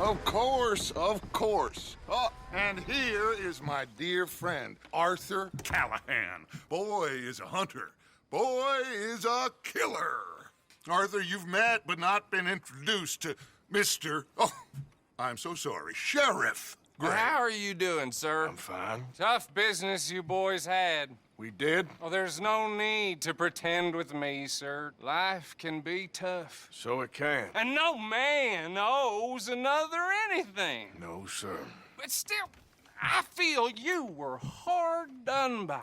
Of course, of course. Oh, and here is my dear friend, Arthur Callahan. Boy is a hunter. Boy is a killer. Arthur, you've met but not been introduced to Mr. Oh, I'm so sorry, Sheriff Gray. How are you doing, sir? I'm fine. Tough business you boys had. We did? Well, there's no need to pretend with me, sir. Life can be tough. So it can. And no man owes another anything. No, sir. But still, I feel you were hard done by.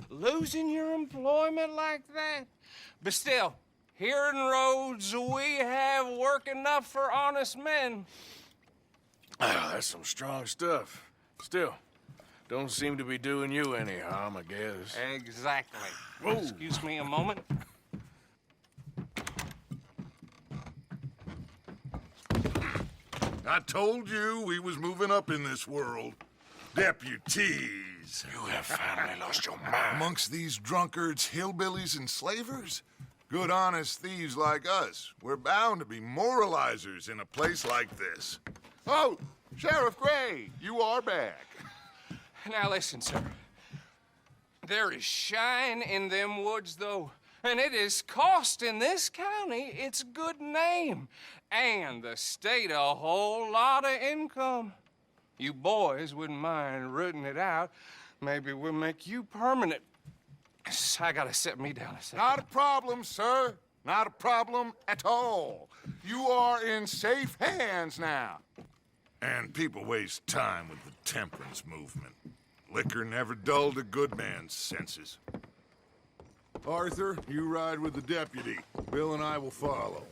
Losing your employment like that. But still, here in Rhodes, we have work enough for honest men. Ah, that's some strong stuff. Still, don't seem to be doing you any harm, I guess. Exactly. Whoa. Excuse me a moment. I told you we was moving up in this world. Deputies. You have finally lost your mind. Amongst these drunkards, hillbillies, and slavers? Good honest thieves like us. We're bound to be moralizers in a place like this. Oh, Sheriff Gray, you are back. Now listen, sir. There is shine in them woods, though, and it is costing this county its good name and the state a whole lot of income. You boys wouldn't mind rooting it out. Maybe we'll make you permanent. I gotta set me down a second. Not a problem, sir. Not a problem at all. You are in safe hands now. And people waste time with the temperance movement. Liquor never dulled a good man's senses. Arthur, you ride with the deputy. Bill and I will follow.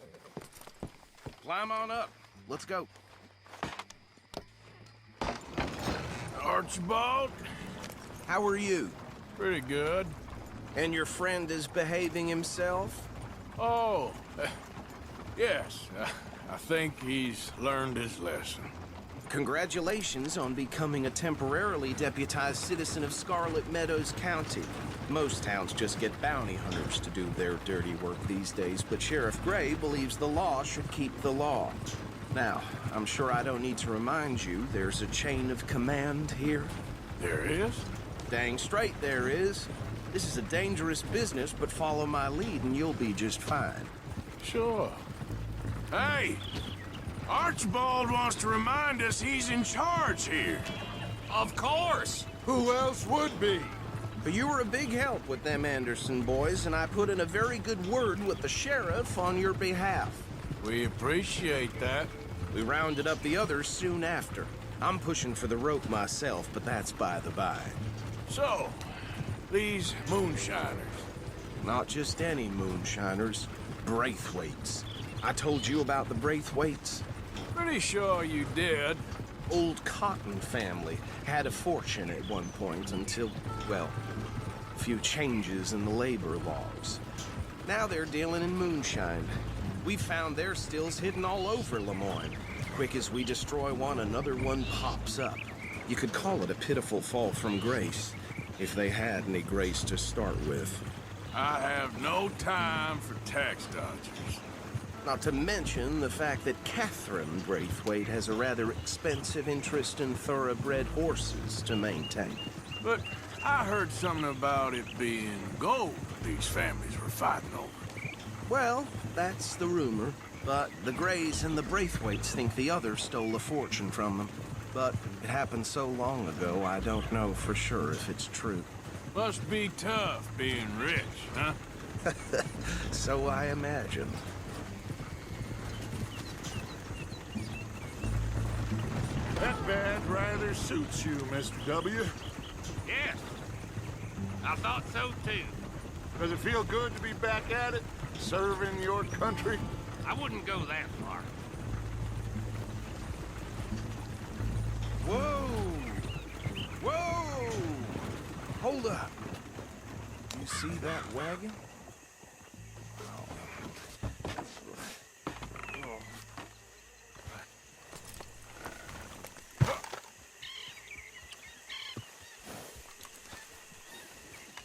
Climb on up. Let's go. Archibald? How are you? Pretty good. And your friend is behaving himself? Oh, yes. I think he's learned his lesson. Congratulations on becoming a temporarily deputized citizen of Scarlet Meadows County. Most towns just get bounty hunters to do their dirty work these days, but Sheriff Gray believes the law should keep the law. Now, I'm sure I don't need to remind you there's a chain of command here. There is? Dang straight there is. This is a dangerous business, but follow my lead and you'll be just fine. Sure. Hey! Archibald wants to remind us he's in charge here. Of course. Who else would be? But you were a big help with them Anderson boys, and I put in a very good word with the sheriff on your behalf. We appreciate that. We rounded up the others soon after. I'm pushing for the rope myself, but that's by the by. So, these moonshiners. Not just any moonshiners, Braithwaites. I told you about the Braithwaites. Pretty sure you did. Old Cotton family had a fortune at one point until, well, a few changes in the labor laws. Now they're dealing in moonshine. We've found their stills hidden all over Lemoyne. Quick as we destroy one, another one pops up. You could call it a pitiful fall from grace, if they had any grace to start with. I have no time for tax dodgers. Not to mention the fact that Catherine Braithwaite has a rather expensive interest in thoroughbred horses to maintain. But I heard something about it being gold these families were fighting over. Well, that's the rumor. But the Grays and the Braithwaites think the other stole a fortune from them. But it happened so long ago, I don't know for sure if it's true. Must be tough being rich, huh? So I imagine. That badge rather suits you, Mr. W. Yes. I thought so, too. Does it feel good to be back at it, serving your country? I wouldn't go that far. Whoa! Whoa! Hold up. You see that wagon?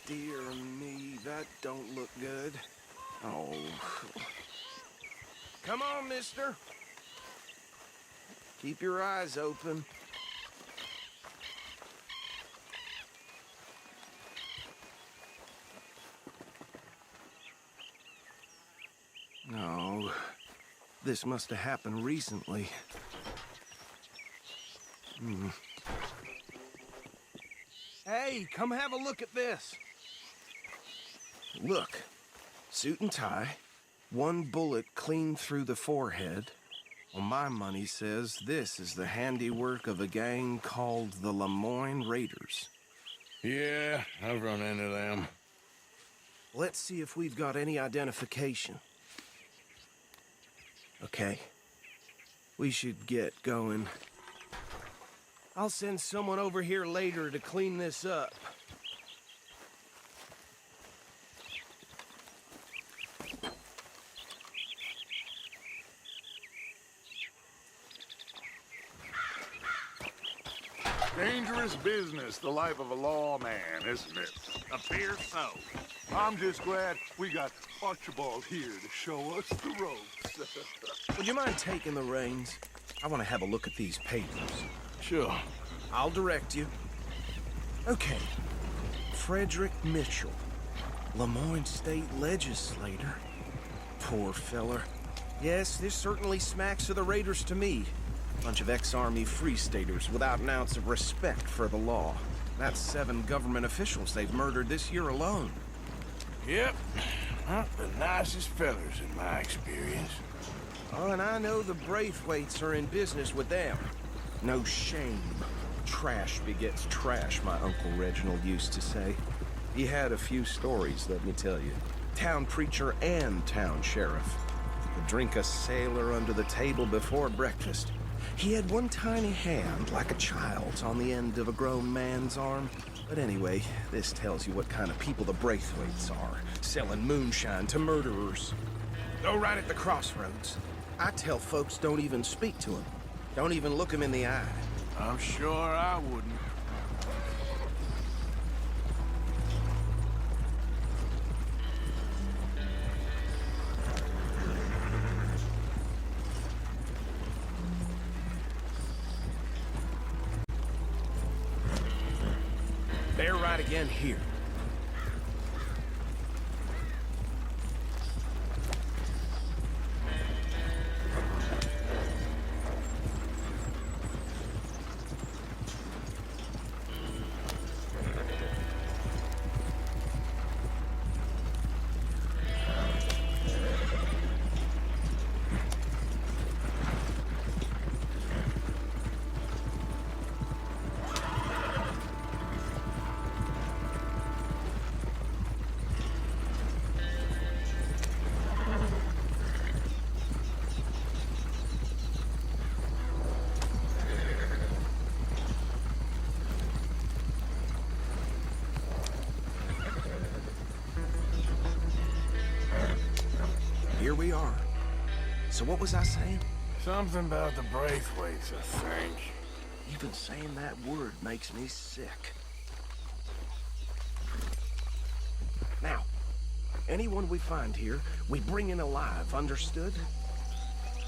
Dear me, that don't look good. Oh. Come on, mister. Keep your eyes open. No, this must have happened recently. Hey, come have a look at this. Look, suit and tie, one bullet clean through the forehead. Well, my money says this is the handiwork of a gang called the Lemoyne Raiders. Yeah, I've run into them. Let's see if we've got any identification. Okay. We should get going. I'll send someone over here later to clean this up. Dangerous business, the life of a lawman, isn't it? Appears so. I'm just glad we got Archibald here to show us the ropes. Would you mind taking the reins? I want to have a look at these papers. Sure. I'll direct you. Okay. Frederick Mitchell, Lemoyne State Legislator. Poor feller. Yes, this certainly smacks of the Raiders to me. Bunch of ex-Army Free Staters without an ounce of respect for the law. That's 7 government officials they've murdered this year alone. Yep. Not the nicest fellers in my experience. Oh, and I know the Braithwaites are in business with them. No shame. Trash begets trash, my Uncle Reginald used to say. He had a few stories, let me tell you. Town preacher and town sheriff. Would drink a sailor under the table before breakfast. He had one tiny hand, like a child's, on the end of a grown man's arm. But anyway, this tells you what kind of people the Braithwaites are, selling moonshine to murderers. Go right at the crossroads. I tell folks don't even speak to him. Don't even look him in the eye. I'm sure I wouldn't. Bear right again here. Here we are. So what was I saying? Something about the Braithwaites, I think. Even saying that word makes me sick. Now, anyone we find here, we bring in alive, understood?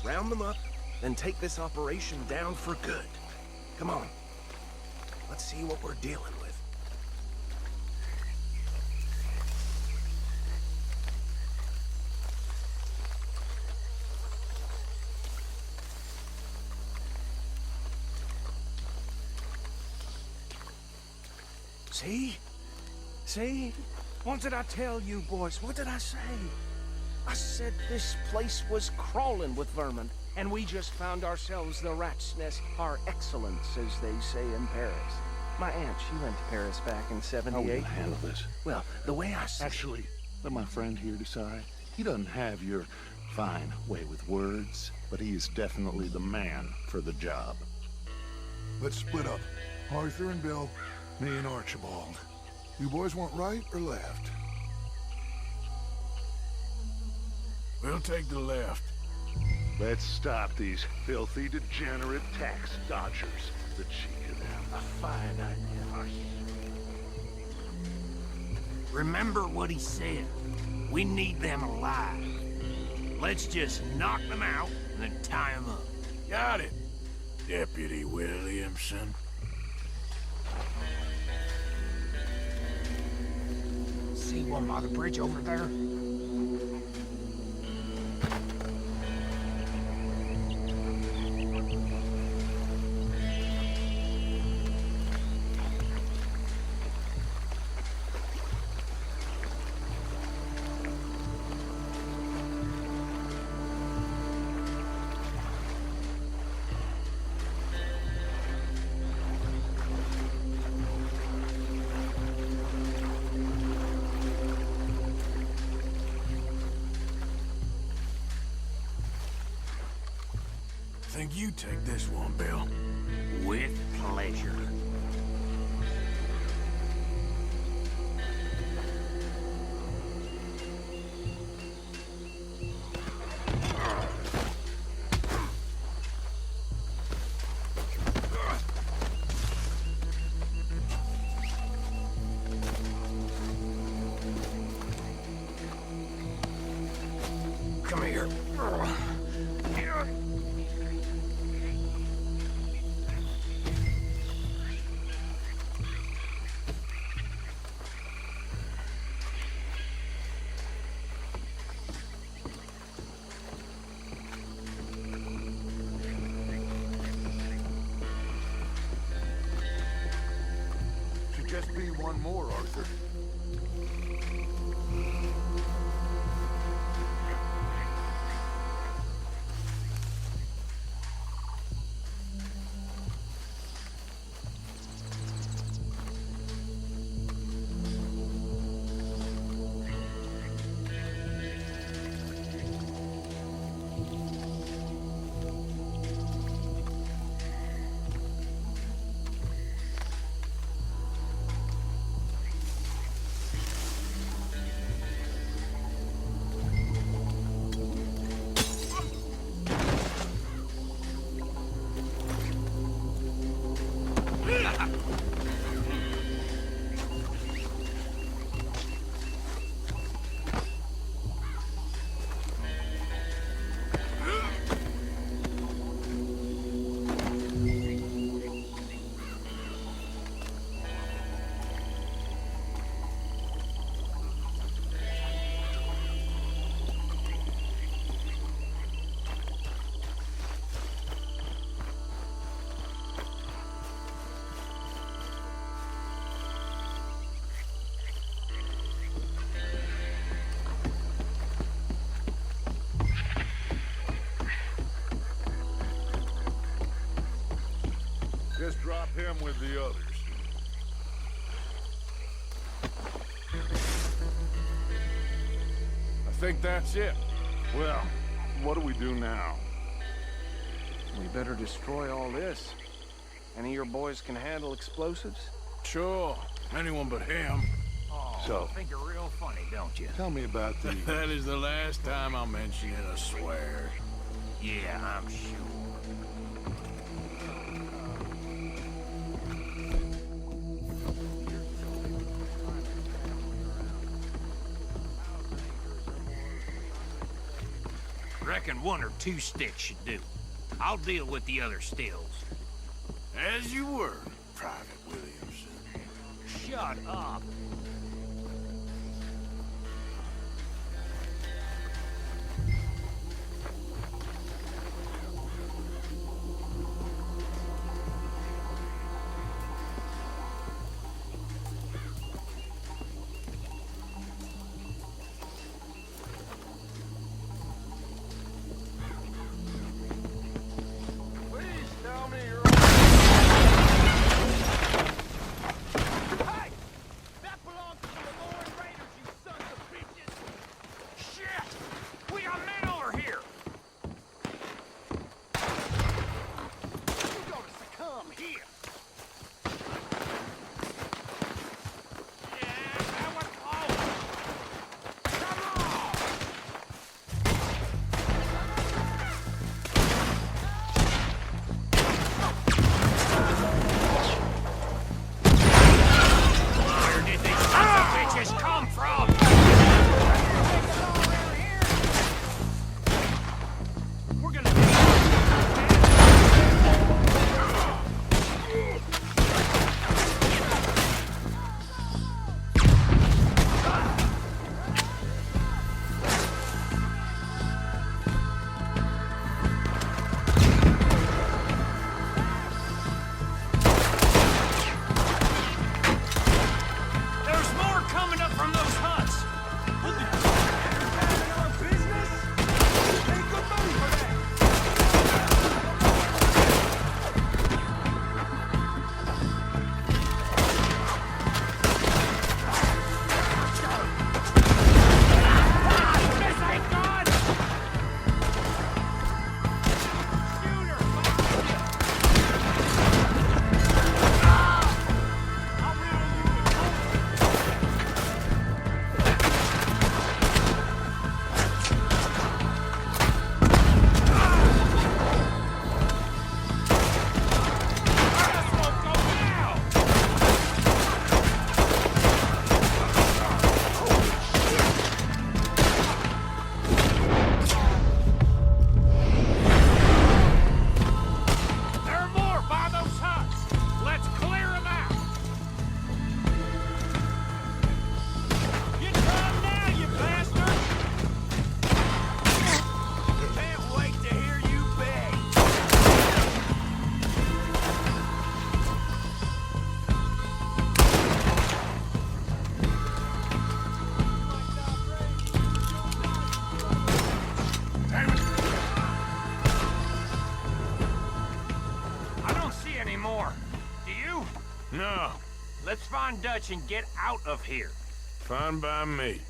Round them up, then take this operation down for good. Come on. Let's see what we're dealing with. See? See? What did I tell you, boys? What did I say? I said this place was crawling with vermin, and we just found ourselves the rat's nest par excellence, as they say in Paris. My aunt, she went to Paris back in '78. How will you handle this? Well, the way I see Actually, let my friend here decide. He doesn't have your fine way with words, but he is definitely the man for the job. Let's split up. Arthur and Bill, me and Archibald. You boys want right or left? We'll take the left. Let's stop these filthy, degenerate tax dodgers. The cheek of them. a fine idea. Remember what he said. We need them alive. Let's just knock them out and then tie them up. Got it. Deputy Williamson. See one by the bridge over there? Think you take this one, Bill. With pleasure. Come here. Should just be one more, Arthur. Just drop him with the others. I think that's it. Well, what do we do now? We better destroy all this. Any of your boys can handle explosives? Sure. Anyone but him. Oh, So- you think you're real funny, don't you? Tell me about the... That is the last time I'll mention it, I swear. Yeah, I'm sure. Reckon one or two sticks should do. I'll deal with the other stills. As you were, Private Williamson. Shut up. No, Let's find Dutch and get out of here. fine by me.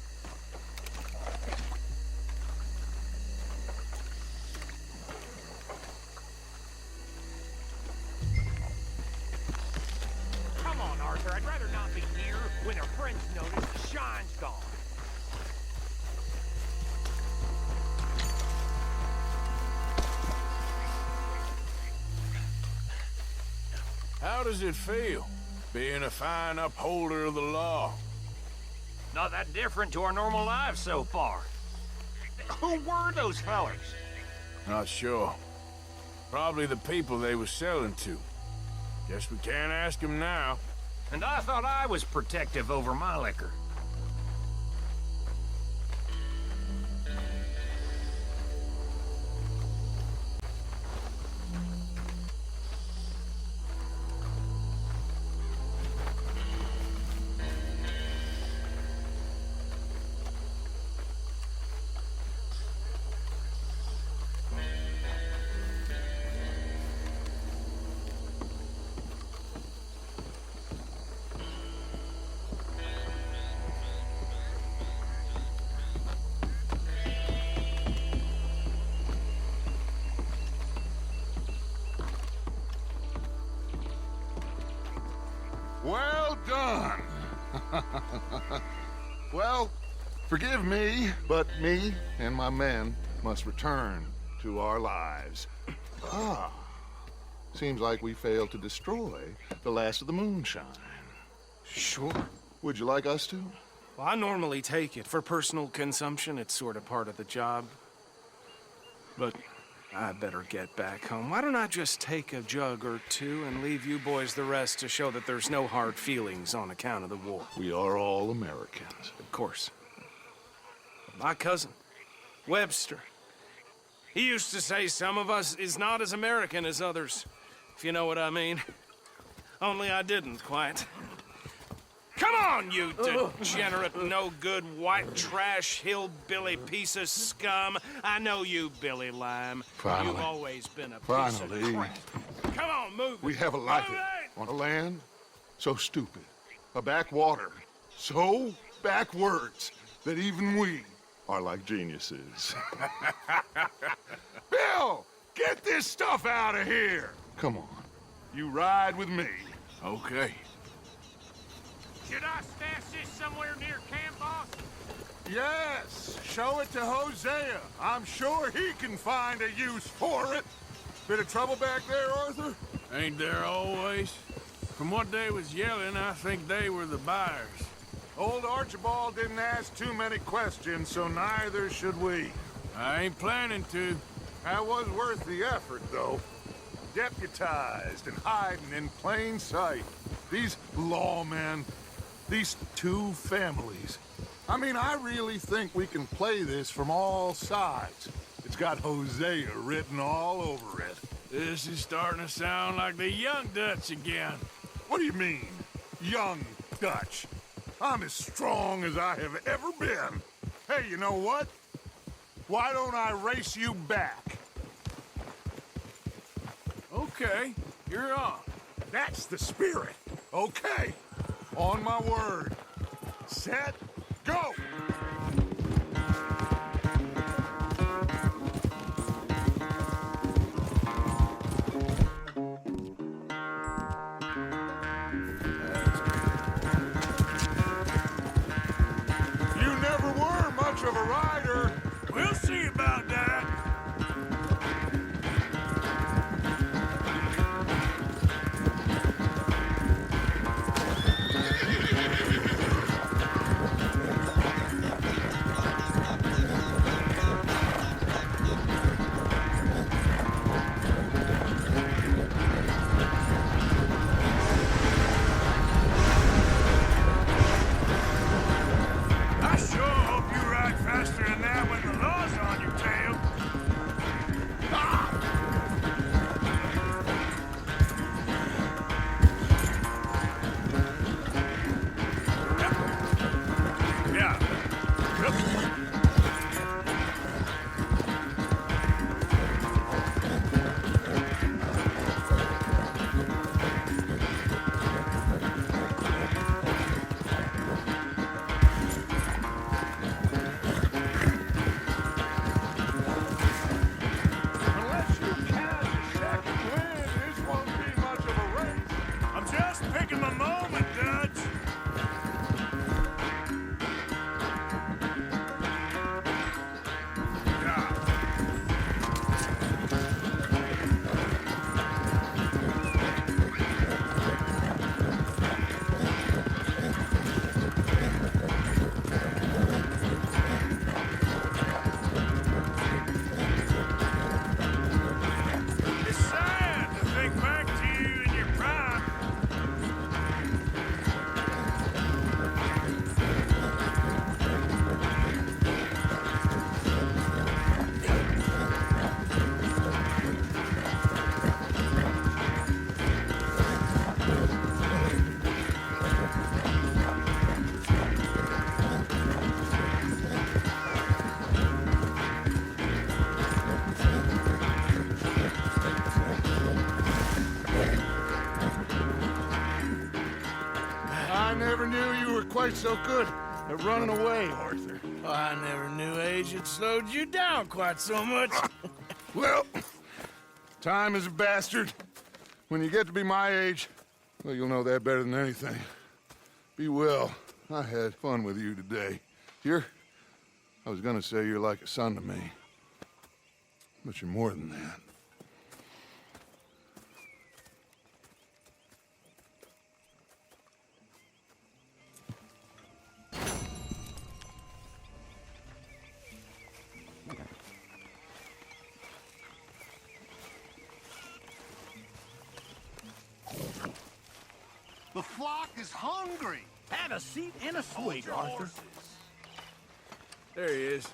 Come on, Arthur. I'd rather not be here when our friends notice the shine's gone. How does it feel, being a fine upholder of the law? Not that different to our normal lives so far. Who were those fellers? Not sure. Probably the people they were selling to. Guess we can't ask them now. And I thought I was protective over my liquor. Well done. Well, forgive me, but me and my men must return to our lives. Ah, seems like we failed to destroy the last of the moonshine. Sure. Would you like us to? Well, I normally take it. For personal consumption, it's sort of part of the job. But I better get back home. Why don't I just take a jug or two and leave you boys the rest to show that there's no hard feelings on account of the war? We are all Americans. Of course. My cousin, Webster, he used to say some of us is not as American as others, if you know what I mean. Only I didn't quite. Come on, you degenerate, no-good, white trash, hillbilly piece of scum. I know you, Billy Lime. Finally. You've always been a piece Finally. of crap. Come on, move We it. have a life Move it. on a land so stupid, a backwater so backwards that even we are like geniuses. Bill, get this stuff out of here. Come on, you ride with me. Okay. Should I stash this somewhere near camp, boss? Yes, show it to Hosea. I'm sure he can find a use for it. Bit of trouble back there, Arthur? Ain't there always? From what they was yelling, I think they were the buyers. Old Archibald didn't ask too many questions, so neither should we. I ain't planning to. That was worth the effort, though. Deputized and hiding in plain sight. These lawmen, these two families. I mean, I really think we can play this from all sides. It's got Hosea written all over it. This is starting to sound like the young Dutch again. What do you mean, young Dutch? I'm as strong as I have ever been. Hey, you know what? Why don't I race you back? Okay, you're on. That's the spirit. Okay, on my word. Set, go! You never were much of a rider. We'll see about that. quite so good at running away, Arthur. Oh, I never knew age had slowed you down quite so much. Well, time is a bastard. When you get to be my age, well, you'll know that better than anything. Be well. I had fun with you today. I was gonna say you're like a son to me. But you're more than that. The flock is hungry. Have a seat and a swig, Arthur. There he is.